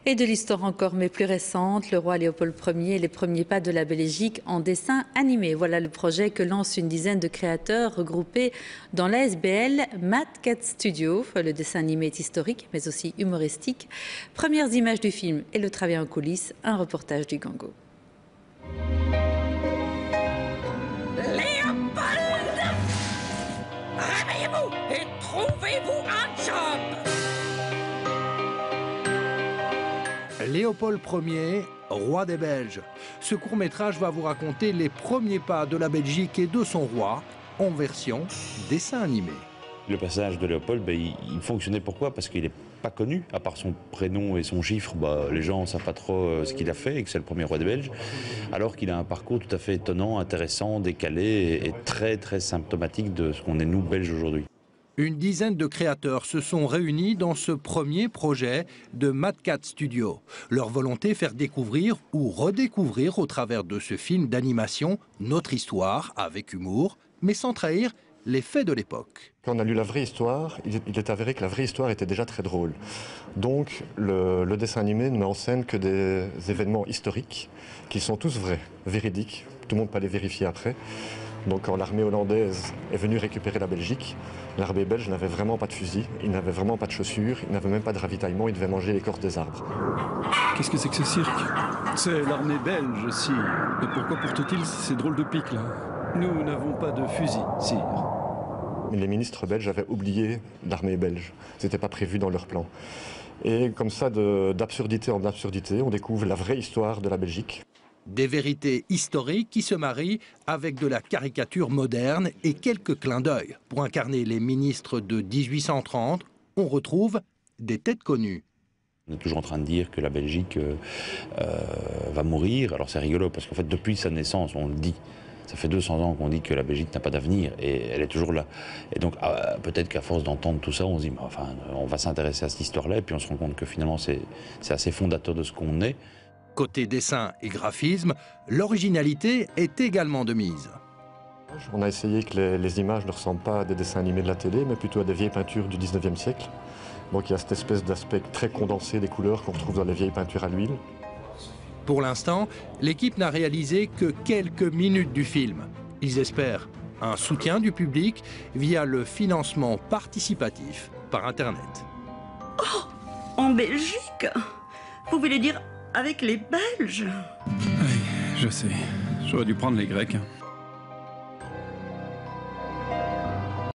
Et de l'histoire encore, mais plus récente, le roi Léopold Ier et les premiers pas de la Belgique en dessin animé. Voilà le projet que lance une dizaine de créateurs regroupés dans l'ASBL Mad Cat Studio. Le dessin animé est historique, mais aussi humoristique. Premières images du film et le travail en coulisses, un reportage du Gango. Léopold! Réveillez-vous et trouvez-vous un job! Léopold Ier, roi des Belges. Ce court-métrage va vous raconter les premiers pas de la Belgique et de son roi en version dessin animé. Le personnage de Léopold, il fonctionnait pourquoi? Parce qu'il n'est pas connu, à part son prénom et son chiffre, les gens ne savent pas trop ce qu'il a fait et que c'est le premier roi des Belges, alors qu'il a un parcours tout à fait étonnant, intéressant, décalé et très très symptomatique de ce qu'on est nous Belges aujourd'hui. Une dizaine de créateurs se sont réunis dans ce premier projet de Mad Cat Studio. Leur volonté, faire découvrir ou redécouvrir au travers de ce film d'animation notre histoire avec humour, mais sans trahir les faits de l'époque. Quand on a lu la vraie histoire, il est avéré que la vraie histoire était déjà très drôle. Donc le dessin animé ne met en scène que des événements historiques qui sont tous vrais, véridiques. Tout le monde peut les vérifier après. Donc quand l'armée hollandaise est venue récupérer la Belgique, l'armée belge n'avait vraiment pas de fusil, il n'avait vraiment pas de chaussures, il n'avait même pas de ravitaillement, il devait manger l'écorce des arbres. Qu'est-ce que c'est que ce cirque? C'est l'armée belge, sire. Mais pourquoi porte-t-il ces drôles de piques là? Nous n'avons pas de fusil, sire. Les ministres belges avaient oublié l'armée belge, c'était pas prévu dans leur plan. Et comme ça, d'absurdité en absurdité, on découvre la vraie histoire de la Belgique. Des vérités historiques qui se marient avec de la caricature moderne et quelques clins d'œil. Pour incarner les ministres de 1830, on retrouve des têtes connues. On est toujours en train de dire que la Belgique va mourir. Alors c'est rigolo parce qu'en fait depuis sa naissance, on le dit. Ça fait 200 ans qu'on dit que la Belgique n'a pas d'avenir et elle est toujours là. Et donc peut-être qu'à force d'entendre tout ça, on se dit enfin, on va s'intéresser à cette histoire-là et puis on se rend compte que finalement c'est assez fondateur de ce qu'on est. Côté dessin et graphisme, l'originalité est également de mise. On a essayé que les images ne ressemblent pas à des dessins animés de la télé, mais plutôt à des vieilles peintures du 19e siècle. Donc il y a cette espèce d'aspect très condensé des couleurs qu'on retrouve dans les vieilles peintures à l'huile. Pour l'instant, l'équipe n'a réalisé que quelques minutes du film. Ils espèrent un soutien du public via le financement participatif par Internet. Oh, en Belgique? Vous voulez dire avec les Belges? Oui, je sais. J'aurais dû prendre les Grecs.